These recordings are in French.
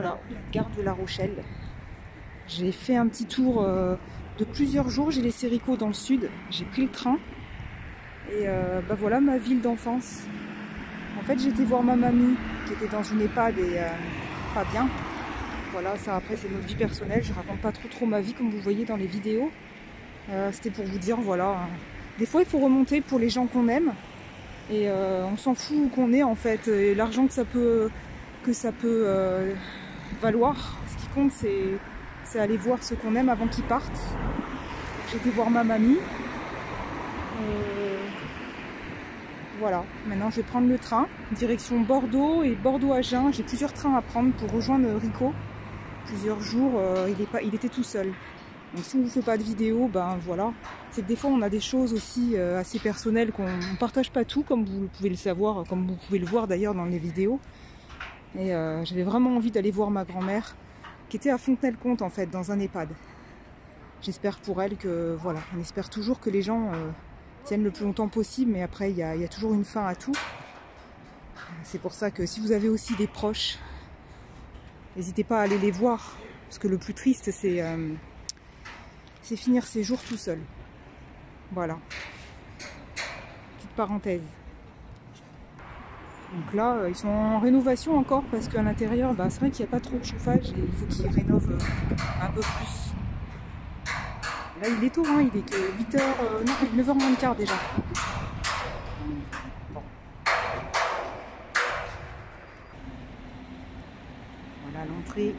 Voilà, gare de La Rochelle. J'ai fait un petit tour de plusieurs jours. J'ai laissé Rico dans le sud. J'ai pris le train. Et bah voilà ma ville d'enfance. En fait, j'étais voir ma mamie qui était dans une EHPAD et pas bien. Voilà, ça après c'est notre vie personnelle. Je raconte pas trop ma vie comme vous voyez dans les vidéos. C'était pour vous dire, voilà. Des fois, il faut remonter pour les gens qu'on aime. Et on s'en fout où qu'on est en fait. L'argent que ça peut valoir. Ce qui compte, c'est aller voir ceux qu'on aime avant qu'ils partent. J'étais voir ma mamie. Voilà, maintenant je vais prendre le train, direction Bordeaux et Bordeaux-Agen. J'ai plusieurs trains à prendre pour rejoindre Rico. Plusieurs jours, il était tout seul. Donc si on ne vous fait pas de vidéo, ben voilà. C'est que des fois on a des choses aussi assez personnelles qu'on ne partage pas tout, comme vous pouvez le savoir, comme vous pouvez le voir d'ailleurs dans les vidéos. Et j'avais vraiment envie d'aller voir ma grand-mère, qui était à Fontenay-le-Comte en fait, dans un EHPAD. J'espère pour elle que, voilà, on espère toujours que les gens tiennent le plus longtemps possible, mais après il y a toujours une fin à tout. C'est pour ça que si vous avez aussi des proches, n'hésitez pas à aller les voir, parce que le plus triste c'est finir ses jours tout seul. Voilà. Petite parenthèse. Donc là, ils sont en rénovation encore, parce qu'à l'intérieur, bah, c'est vrai qu'il n'y a pas trop de chauffage et il faut qu'ils rénovent un peu plus. Là, il est tôt, hein, il est que 8h, non, 9h moins le quart déjà. Bon. Voilà l'entrée.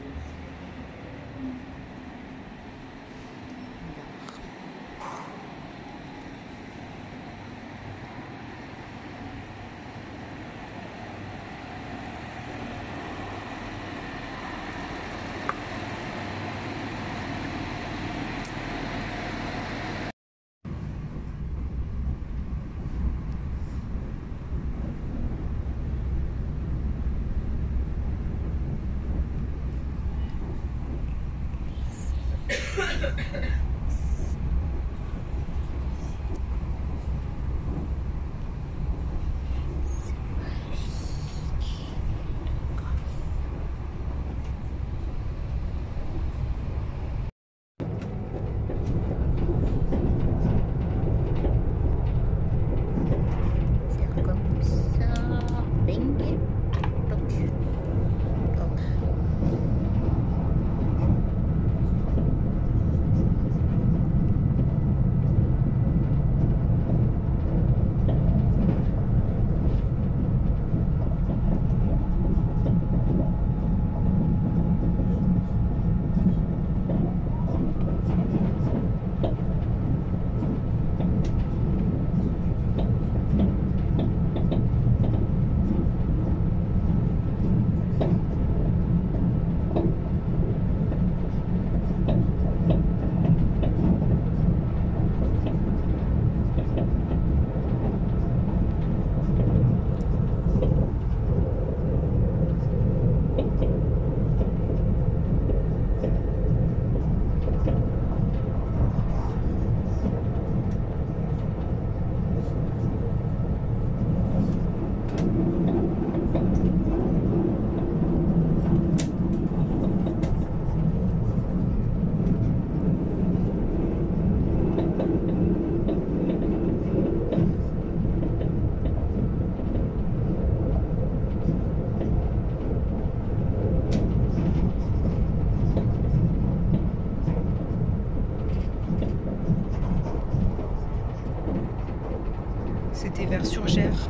C'était vers Surgères.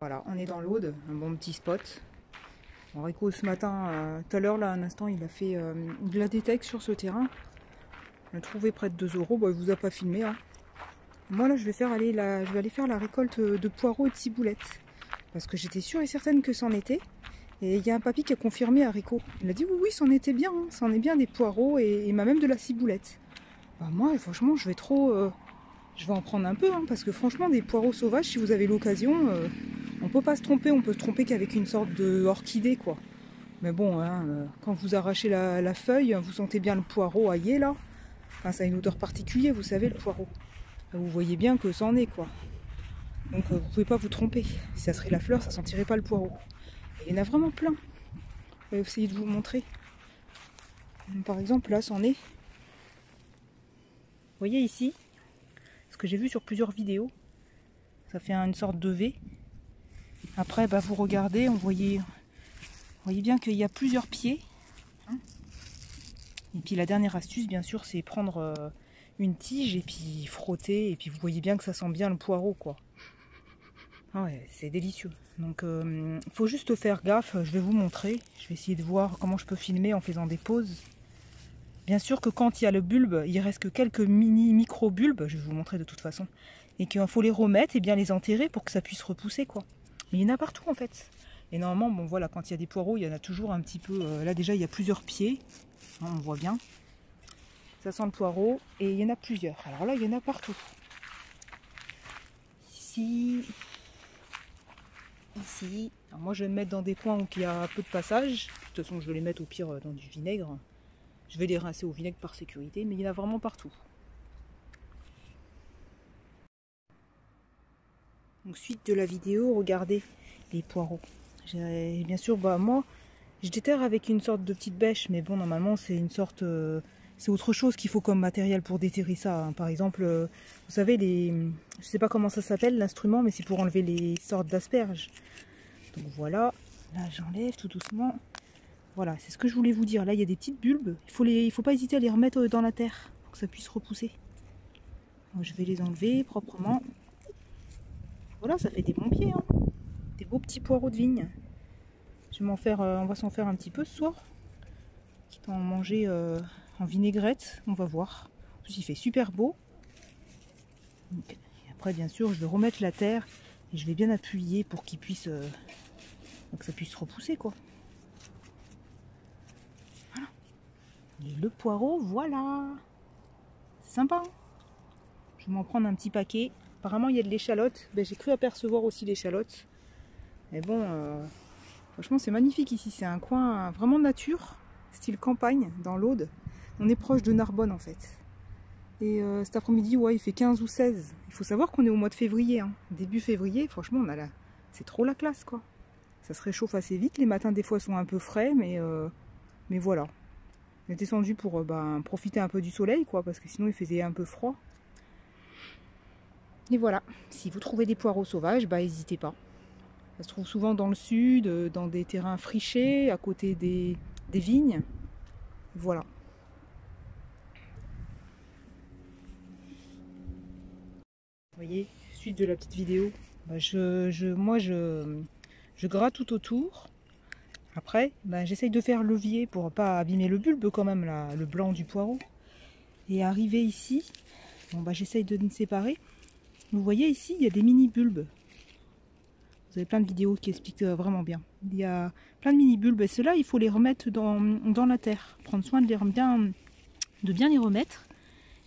Voilà, on est dans l'Aude, un bon petit spot. Bon, Rico ce matin, tout à l'heure là, un instant, il a fait de la détecte sur ce terrain. On l'a trouvé près de 2 €. Bon, il vous a pas filmé. Hein. Moi là, je vais aller faire la récolte de poireaux et de ciboulettes. Parce que j'étais sûre et certaine que c'en était. Et il y a un papy qui a confirmé à Rico. Il a dit oui, oui, c'en était bien. Hein. C'en est bien des poireaux et même de la ciboulette. Bah, moi, franchement, je vais en prendre un peu. Hein, parce que franchement, des poireaux sauvages, si vous avez l'occasion, on peut pas se tromper. On peut se tromper qu'avec une sorte d'orchidée, quoi. Mais bon, hein, quand vous arrachez la feuille, vous sentez bien le poireau aillé, là. Enfin, ça a une odeur particulière, vous savez, le poireau. Vous voyez bien que c'en est, quoi. Donc, vous pouvez pas vous tromper. Si ça serait la fleur, ça sentirait pas le poireau. Il y en a vraiment plein. Je vais essayer de vous montrer. Par exemple, là, c'en est. Vous voyez ici, ce que j'ai vu sur plusieurs vidéos, ça fait une sorte de V. Après, bah, vous regardez, vous voyez bien qu'il y a plusieurs pieds. Et puis la dernière astuce, bien sûr, c'est prendre une tige et puis frotter. Et puis vous voyez bien que ça sent bien le poireau, quoi. Ah ouais, c'est délicieux. Donc il faut juste faire gaffe, je vais vous montrer. Je vais essayer de voir comment je peux filmer en faisant des pauses. Bien sûr que quand il y a le bulbe, il reste que quelques micro-bulbes, je vais vous montrer de toute façon. Et qu'il faut les remettre et bien les enterrer pour que ça puisse repousser, quoi. Mais il y en a partout en fait. Et normalement, bon voilà, quand il y a des poireaux, il y en a toujours un petit peu... là déjà, il y a plusieurs pieds. Hein, on voit bien. Ça sent le poireau. Et il y en a plusieurs. Alors là, il y en a partout. Ici... Ici, alors moi je vais me mettre dans des coins où il y a peu de passage. De toute façon, je vais les mettre au pire dans du vinaigre. Je vais les rincer au vinaigre par sécurité, mais il y en a vraiment partout. Donc suite de la vidéo, regardez les poireaux. Bien sûr, bah moi, je déterre avec une sorte de petite bêche, mais bon, normalement c'est une sorte, c'est autre chose qu'il faut comme matériel pour déterrer ça. Hein. Par exemple, vous savez je sais pas comment ça s'appelle l'instrument, mais c'est pour enlever les sortes d'asperges. Donc voilà, là j'enlève tout doucement. Voilà, c'est ce que je voulais vous dire. Là il y a des petites bulbes, il faut pas hésiter à les remettre dans la terre pour que ça puisse repousser. Donc, je vais les enlever proprement. Voilà, ça fait des bons pieds, hein. Des beaux petits poireaux de vigne. Je vais on va s'en faire un petit peu ce soir. Quitte à en manger en vinaigrette, on va voir. En plus il fait super beau. Donc, après bien sûr je vais remettre la terre et je vais bien appuyer pour qu'il puisse que ça puisse repousser, quoi. Voilà. Et le poireau, voilà. C'est sympa. Hein, je vais m'en prendre un petit paquet. Apparemment il y a de l'échalote. Ben, j'ai cru apercevoir aussi l'échalote. Mais bon, franchement c'est magnifique ici. C'est un coin vraiment nature, style campagne, dans l'Aude. On est proche de Narbonne en fait. Et cet après-midi, ouais, il fait 15 ou 16. Il faut savoir qu'on est au mois de février. Hein. Début février, franchement, c'est trop la classe, quoi. Ça se réchauffe assez vite. Les matins, des fois, sont un peu frais, mais voilà. On est descendu pour profiter un peu du soleil, quoi, parce que sinon, il faisait un peu froid. Et voilà. Si vous trouvez des poireaux sauvages, bah, n'hésitez pas. Ça se trouve souvent dans le sud, dans des terrains frichés, à côté des vignes. Voilà. Vous voyez, suite de la petite vidéo, bah moi je gratte tout autour. Après, bah, j'essaye de faire levier pour pas abîmer le bulbe quand même, là, le blanc du poireau. Et arrivé ici, bon, bah, j'essaye de me séparer. Vous voyez ici, il y a des mini bulbes. Vous avez plein de vidéos qui expliquent vraiment bien. Il y a plein de mini bulbes et ceux-là, il faut les remettre dans la terre. Prendre soin de bien les remettre.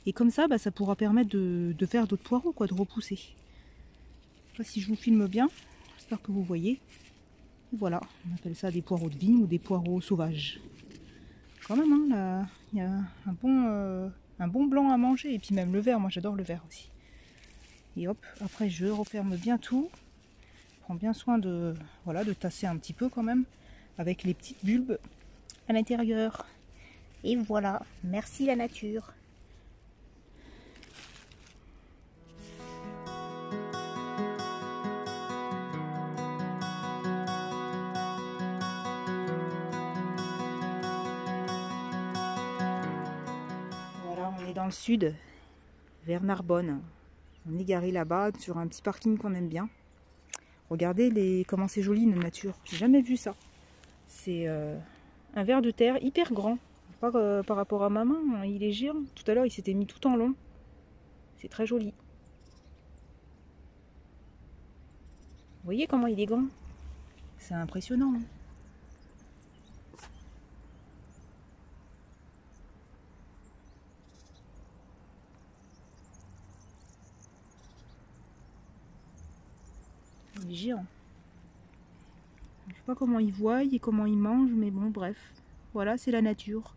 Et comme ça, bah, ça pourra permettre de faire d'autres poireaux, quoi, de repousser. Je sais pas si je vous filme bien, j'espère que vous voyez. Voilà, on appelle ça des poireaux de vigne ou des poireaux sauvages. Quand même, hein, là, il y a un bon blanc à manger. Et puis même le vert, moi j'adore le vert aussi. Et hop, après je referme bien tout. Je prends bien soin de tasser un petit peu quand même, avec les petites bulbes à l'intérieur. Et voilà, merci la nature. Dans le sud, vers Narbonne. On est garé là-bas sur un petit parking qu'on aime bien. Regardez comment c'est joli la nature. J'ai jamais vu ça. C'est un ver de terre hyper grand. Pas, par rapport à ma main, hein, il est géant. Tout à l'heure, il s'était mis tout en long. C'est très joli. Vous voyez comment il est grand? C'est impressionnant. Hein. Il est géant. Je sais pas comment il voit et comment il mange, mais bon, bref. Voilà, c'est la nature.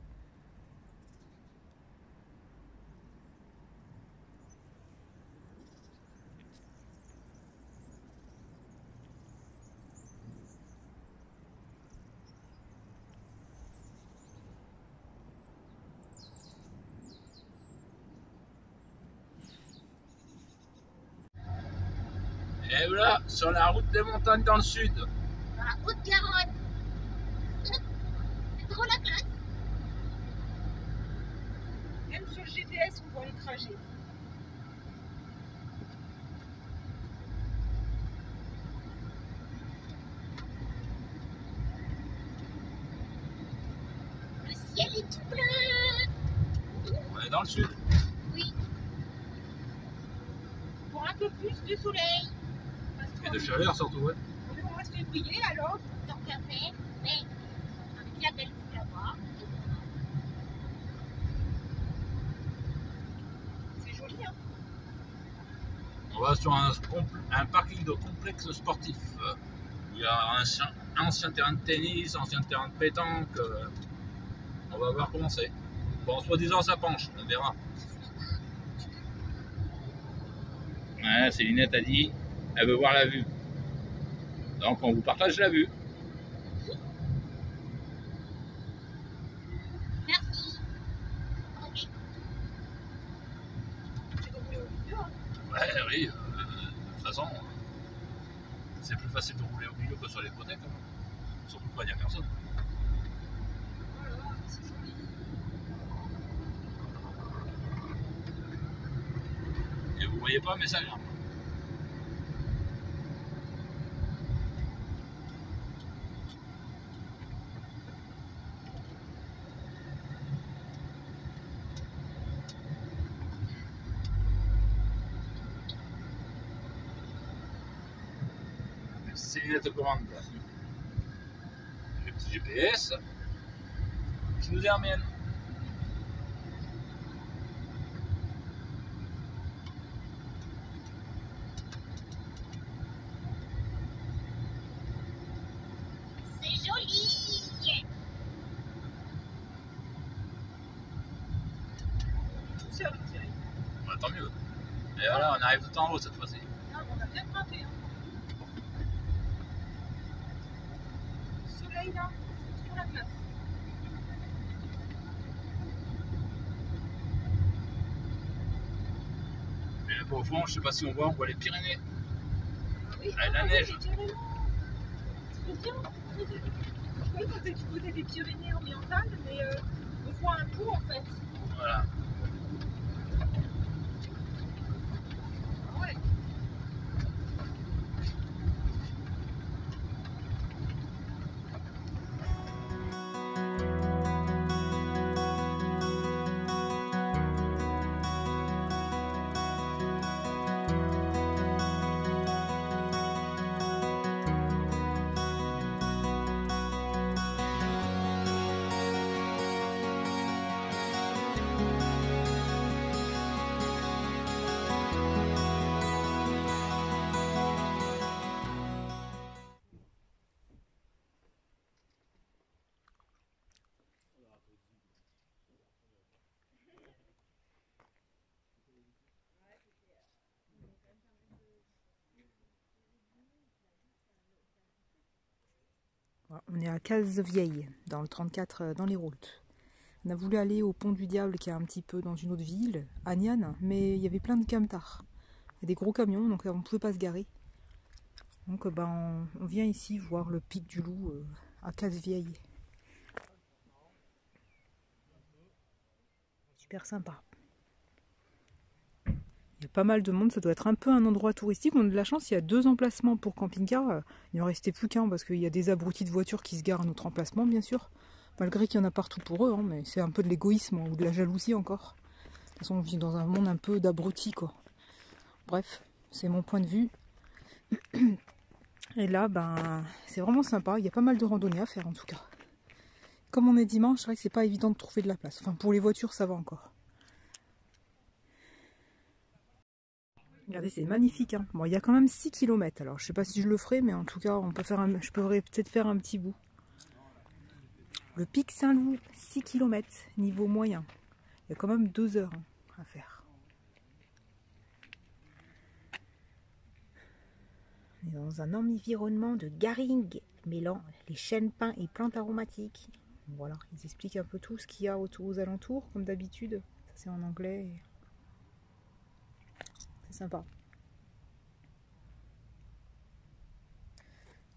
Et voilà, sur la route des montagnes dans le sud. Dans la Haute-Garonne. C'est trop la classe. Même sur le GPS, on voit les trajets. Le ciel est tout bleu. On est dans le sud. Oui. Pour un peu plus de soleil. Et de chaleur surtout, ouais. On est au mois de février alors. Tant qu'à faire, mais avec la belle vue là-bas. C'est joli, hein. On va sur un parking de complexe sportif. Il y a un ancien terrain de tennis, ancien terrain de pétanque. On va voir comment c'est. Bon, soi-disant, ça penche, on verra. Ouais, Célinette a dit, elle veut voir la vue. Donc, on vous partage la vue. Merci. Ok. Ouais, oui. De toute façon, c'est plus facile de rouler au milieu que sur les hypothèques. Surtout quand il n'y a personne. Voilà, c'est joli. Et vous voyez pas, mais ça vient. Célinette commande. Le petit GPS qui nous emmène. C'est joli. Tout seul, on dirait. Ouais, tant mieux. Et voilà, on arrive tout en haut cette fois-ci. Ah, on a bien grimpé. Hein. Le soleil là, c'est trop la classe. Et là-bas au fond, je sais pas si on voit les Pyrénées. Oui, Ah, la neige. carrément. C'est bien. Oui, quand t'es du côté des Pyrénées orientales, mais on voit un bout en fait. Voilà. Ouais. On est à Cazevieille, dans le 34, dans les routes. On a voulu aller au Pont du Diable, qui est un petit peu dans une autre ville, à Niane, mais il y avait plein de camtars. Il y a des gros camions, donc on ne pouvait pas se garer. Donc on vient ici voir le pic du Loup à Cazevieille. Super sympa. y a pas mal de monde, ça doit être un peu un endroit touristique. On a de la chance, il y a 2 emplacements pour camping-car. Il n'en restait plus qu'un parce qu'il y a des abrutis de voitures qui se garent à notre emplacement, bien sûr. Malgré qu'il y en a partout pour eux, hein, mais c'est un peu de l'égoïsme ou de la jalousie encore. De toute façon, on vit dans un monde un peu d'abrutis, quoi. Bref, c'est mon point de vue. Et là, ben, c'est vraiment sympa. Il y a pas mal de randonnées à faire en tout cas. Comme on est dimanche, c'est vrai que c'est pas évident de trouver de la place. Enfin, pour les voitures, ça va encore. Regardez, c'est magnifique. Hein. Bon, il y a quand même 6 km. Alors, je sais pas si je le ferai, mais en tout cas, je pourrais peut-être faire un petit bout. Le pic Saint-Loup, 6 km, niveau moyen. Il y a quand même 2 heures à faire. On est dans un environnement de garrigues, mêlant les chênes pins et plantes aromatiques. Voilà, ils expliquent un peu tout ce qu'il y a autour aux alentours, comme d'habitude. Ça c'est en anglais. C'est sympa. En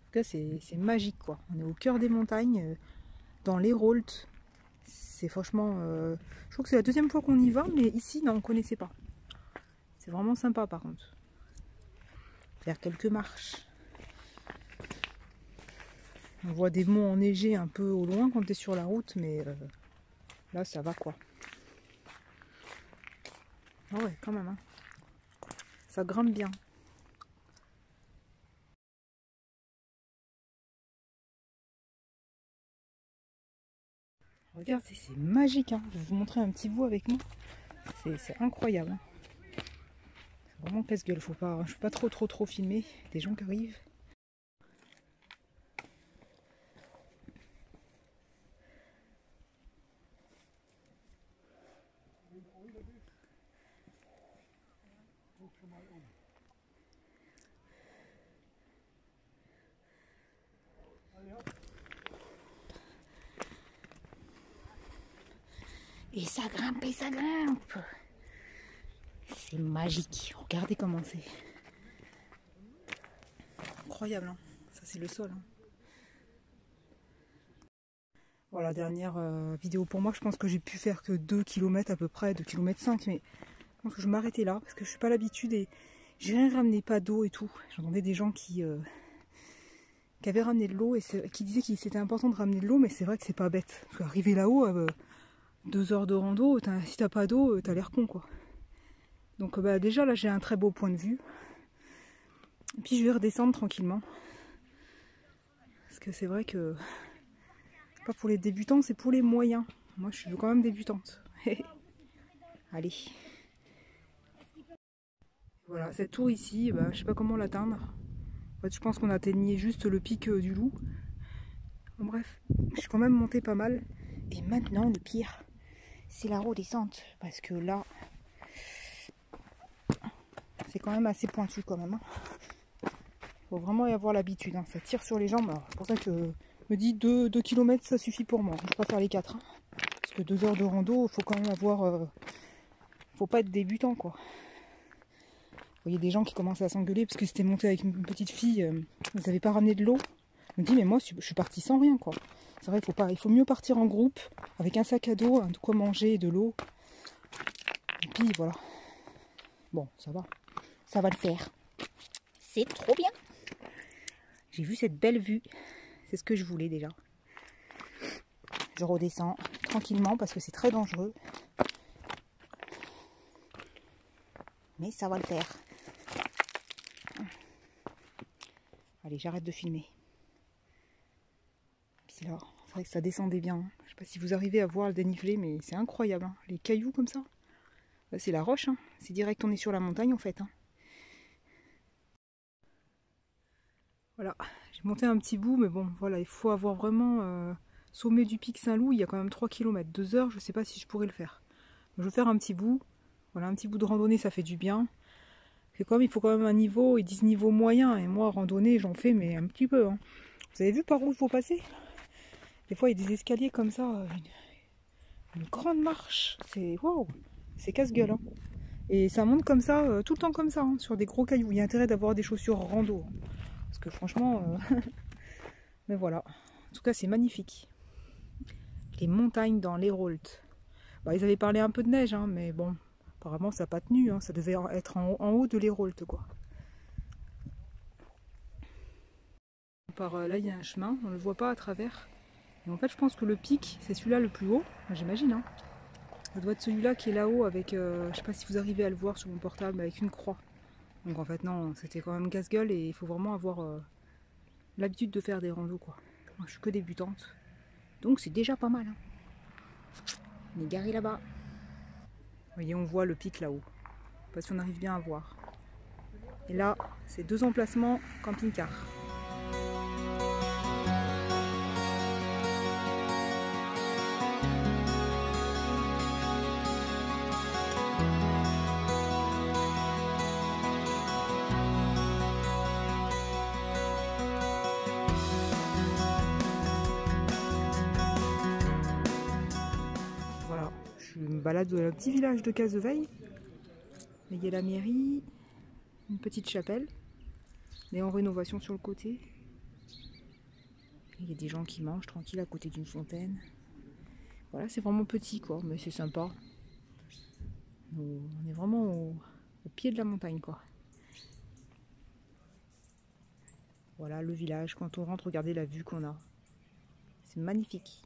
tout cas, c'est magique quoi. On est au cœur des montagnes, dans l'Hérault. C'est franchement... je crois que c'est la 2e fois qu'on y va, mais ici, non, on ne connaissait pas. C'est vraiment sympa par contre. Faire quelques marches. On voit des monts enneigés un peu au loin quand tu es sur la route, mais là ça va quoi. Ah ouais, quand même. Hein. Ça grimpe bien. Regarde, c'est magique. Hein. Je vais vous montrer un petit bout avec moi. C'est incroyable. Hein. C'est vraiment casse-gueule. Je ne peux pas trop filmer des gens qui arrivent. Et ça grimpe et ça grimpe. C'est magique. Regardez comment c'est. Incroyable. Hein. Ça c'est le sol. Hein. Voilà, dernière vidéo pour moi. Je pense que j'ai pu faire que 2 km à peu près, 2,5 km. Mais je pense que je vais m'arrêter là parce que je suis pas l'habitude et j'ai rien ramené, pas d'eau et tout. J'entendais des gens qui avaient ramené de l'eau et qui disaient qu'il c'était important de ramener de l'eau, mais c'est vrai que c'est pas bête. Parce qu'arriver là-haut, 2 heures de rando, si t'as pas d'eau, t'as l'air con quoi. Donc bah, déjà là j'ai un très beau point de vue. Et puis je vais redescendre tranquillement. Parce que c'est vrai que pas pour les débutants, c'est pour les moyens. Moi je suis quand même débutante. Allez. Voilà, cette tour ici, bah, je sais pas comment l'atteindre. En fait, je pense qu'on atteignait juste le pic du Loup. Bon, bref, je suis quand même montée pas mal. Et maintenant, le pire, c'est la redescente. Parce que là, c'est quand même assez pointu quand même. Hein. Faut vraiment y avoir l'habitude. Hein. Ça tire sur les jambes. C'est pour ça que je me dis 2 km, ça suffit pour moi. Je ne vais pas faire les 4. Hein. Parce que 2 heures de rando, il faut quand même avoir... faut pas être débutant, quoi. Vous voyez des gens qui commencent à s'engueuler parce que c'était monté avec une petite fille. Vous n'avez pas ramené de l'eau. Je me dis, mais moi, je suis partie sans rien, quoi. C'est vrai, il faut mieux partir en groupe, avec un sac à dos, de quoi manger et de l'eau. Et puis, voilà. Bon, ça va. Ça va le faire. C'est trop bien. J'ai vu cette belle vue. C'est ce que je voulais déjà. Je redescends tranquillement parce que c'est très dangereux. Mais ça va le faire. Allez, j'arrête de filmer. Puis là, c'est vrai que ça descendait bien. Hein. Je sais pas si vous arrivez à voir le dénivelé, mais c'est incroyable. Hein. Les cailloux comme ça. Là, c'est la roche. Hein. C'est direct, on est sur la montagne en fait. Hein. Voilà, j'ai monté un petit bout, mais bon, voilà, il faut avoir vraiment sommet du pic Saint-Loup. Il y a quand même 3 km, 2 heures, je sais pas si je pourrais le faire. Donc, je vais faire un petit bout. Voilà, un petit bout de randonnée, ça fait du bien. C'est comme, il faut quand même un niveau, ils disent niveau moyen, et moi, randonnée, j'en fais, mais un petit peu. Hein. Vous avez vu par où il faut passer? Des fois, il y a des escaliers comme ça, une grande marche. C'est waouh, c'est casse-gueule. Hein. Et ça monte comme ça, tout le temps comme ça, hein, sur des gros cailloux. Il y a intérêt d'avoir des chaussures rando. Parce que franchement, mais voilà. En tout cas, c'est magnifique. Les montagnes dans l'Hérault. Bah, ils avaient parlé un peu de neige, hein, mais bon, Apparemment ça n'a pas tenu, hein. Ça devait être en haut de l'Hérault quoi. Là il y a un chemin, on ne le voit pas à travers. Et en fait je pense que le pic c'est celui-là le plus haut, j'imagine. Hein. Ça doit être celui-là qui est là-haut avec, je sais pas si vous arrivez à le voir sur mon portable, avec une croix. Donc en fait non, c'était quand même casse-gueule et il faut vraiment avoir l'habitude de faire des randos quoi. Moi je suis que débutante, donc c'est déjà pas mal. Hein. On est garé là-bas. Vous voyez, on voit le pic là-haut. Je sais pas si on arrive bien à voir. Et là, c'est 2 emplacements camping-car. Voilà, je me balade dans le petit village de Cazeveille. Il y a la mairie, une petite chapelle, mais en rénovation sur le côté. Il y a des gens qui mangent tranquille à côté d'une fontaine. Voilà, c'est vraiment petit quoi, mais c'est sympa. On est vraiment au pied de la montagne quoi. Voilà le village, quand on rentre, regardez la vue qu'on a. C'est magnifique.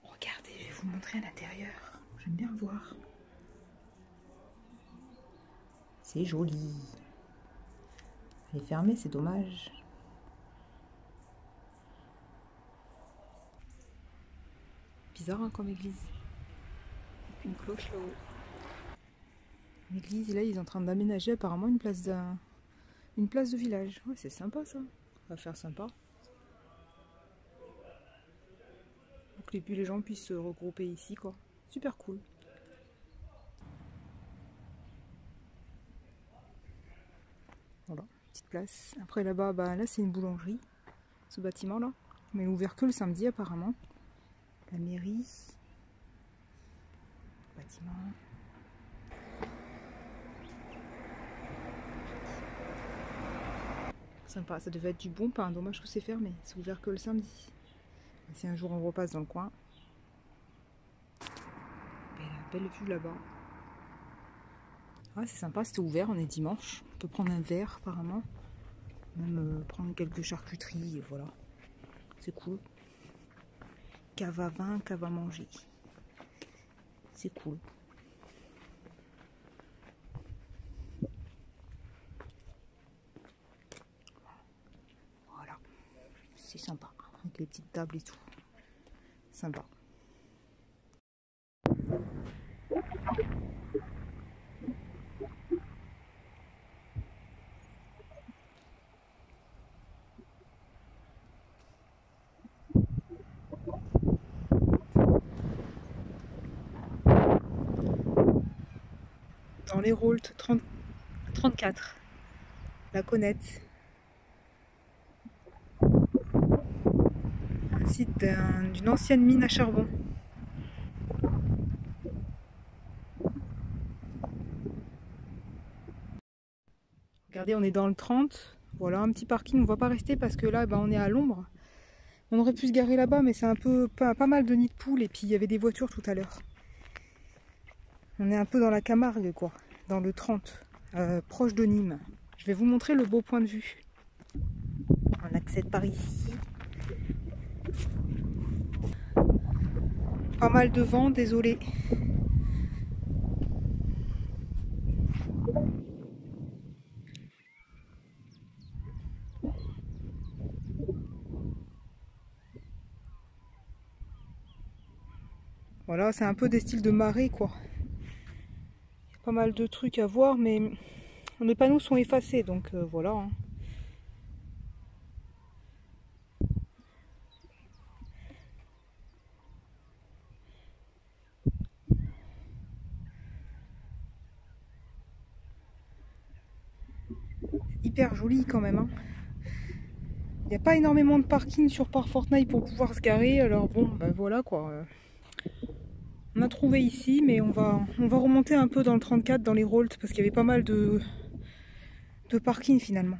Regardez, je vais vous montrer à l'intérieur. J'aime bien voir. C'est joli. Elle est fermée, c'est dommage. Bizarre hein, comme église. Une cloche là-haut. L'église, et là ils sont en train d'aménager apparemment une place de village. Ouais, c'est sympa ça. On va faire sympa. Pour que les gens puissent se regrouper ici quoi. Super cool. Voilà, petite place. Après là-bas, là c'est une boulangerie. Ce bâtiment là. Mais ouvert que le samedi apparemment. La mairie. Bâtiment. Sympa, ça devait être du bon pain. Dommage que c'est fermé. C'est ouvert que le samedi. Si un jour on repasse dans le coin. Belle vue là-bas. Ouais, c'est sympa, c'était ouvert, on est dimanche. On peut prendre un verre apparemment. Même prendre quelques charcuteries, et voilà. C'est cool. Cave à vin, cave à manger. C'est cool. Voilà. C'est sympa. Avec les petites tables et tout. Sympa. Dans l'Hérault 34, la Connette. Un site d'une ancienne mine à charbon. Regardez, on est dans le 30. Voilà, un petit parking. On ne va pas rester parce que là, on est à l'ombre. On aurait pu se garer là-bas, mais c'est un peu pas mal de nids de poules. Et puis, il y avait des voitures tout à l'heure. On est un peu dans la Camargue, quoi. Dans le 30, proche de Nîmes. Je vais vous montrer le beau point de vue. On accède par ici. Pas mal de vent, désolé. Voilà, c'est un peu des styles de marée, quoi. Il y a pas mal de trucs à voir, mais les panneaux sont effacés, donc voilà. Hein. Hyper joli quand même. Hein. Il n'y a pas énormément de parking sur Parc Fortnite pour pouvoir se garer, alors bon, voilà quoi. On a trouvé ici, mais on va remonter un peu dans le 34, dans l'Hérault, parce qu'il y avait pas mal de parking finalement.